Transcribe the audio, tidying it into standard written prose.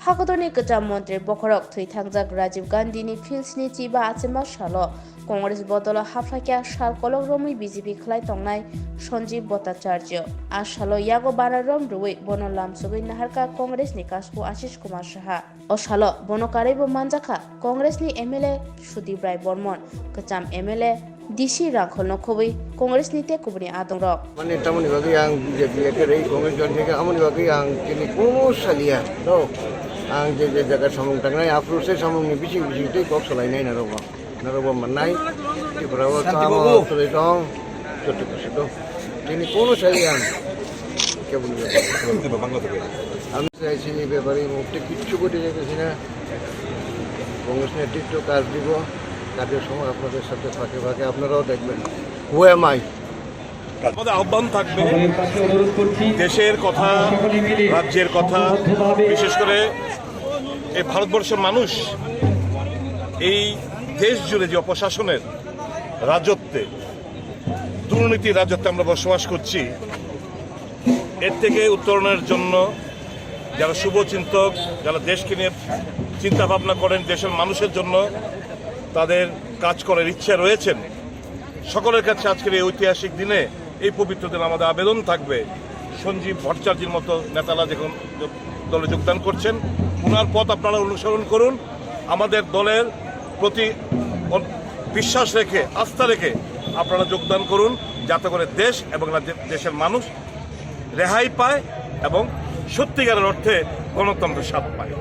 Hakodoni Kajam Mantri Bokorok Tui Tangjak Rajiv Gandhi ni Filsni Chiba Atsima Shalo Congress Bodola Haflakia Shal Kolok Romi BJP Klai Tongnai Sanjeev Bhattacharya Ashalo Yago Banarom Rui Bono Lamsugi Naharka Congress ni Kaspo Ashish Kumar Saha Oshalo Bono Karebo Manjaka Congress ni MLA Sudeep Rai Bormon Kajam MLA DC Rakhol Nokhobi Congress ni Tekubni Adongrok Mane tamoni bagi yang BJP ke rei Congress jon ke amoni bagi yang kini kono salia no ang je jaga samung tangnai aprose samung ni bisi tei kok salai nai naroba manai ti brawa tamo tole dong choto choto kini kono salia ke boli আমি চাইছি এই ব্যাপারে মুক্তি কিচ্ছু করে রেখেছি না কংগ্রেস নেতৃত্ব কাজ দিব কাজের সময় আপনাদের সাথে ফাঁকে ফাঁকে আপনারাও দেখবেন হু এম আই আমাদের আহ্বান থাকবে দেশের কথা রাজ্যের কথা বিশেষ করে এই ভারতবর্ষের মানুষ এই দেশ জুড়ে যে অপশাসনের রাজত্বে দুর্নীতির রাজত্বে আমরা বসবাস করছি এর থেকে উত্তরণের জন্য যারা শুভচিন্তক যারা দেশকে নিয়ে চিন্তা ভাবনা করেন দেশের মানুষের জন্য তাদের কাজ করার ইচ্ছা রয়েছেন সকলের কাছে আজকের এই ঐতিহাসিক দিনে এই পবিত্র দিনে আমাদের আবেদন থাকবে সঞ্জীব ভট্টাচার্যের মতো নেতারা যখন দলে যোগদান করছেন ওনার পথ আপনারা অনুসরণ করুন আমাদের দলের প্রতি বিশ্বাস রেখে আস্থা রেখে আপনারা যোগদান করুন যাতে করে দেশ এবং দেশের মানুষ রেহাই পায় এবং সত্যিকারের অর্থে গণতন্ত্রের স্বাদ পায়।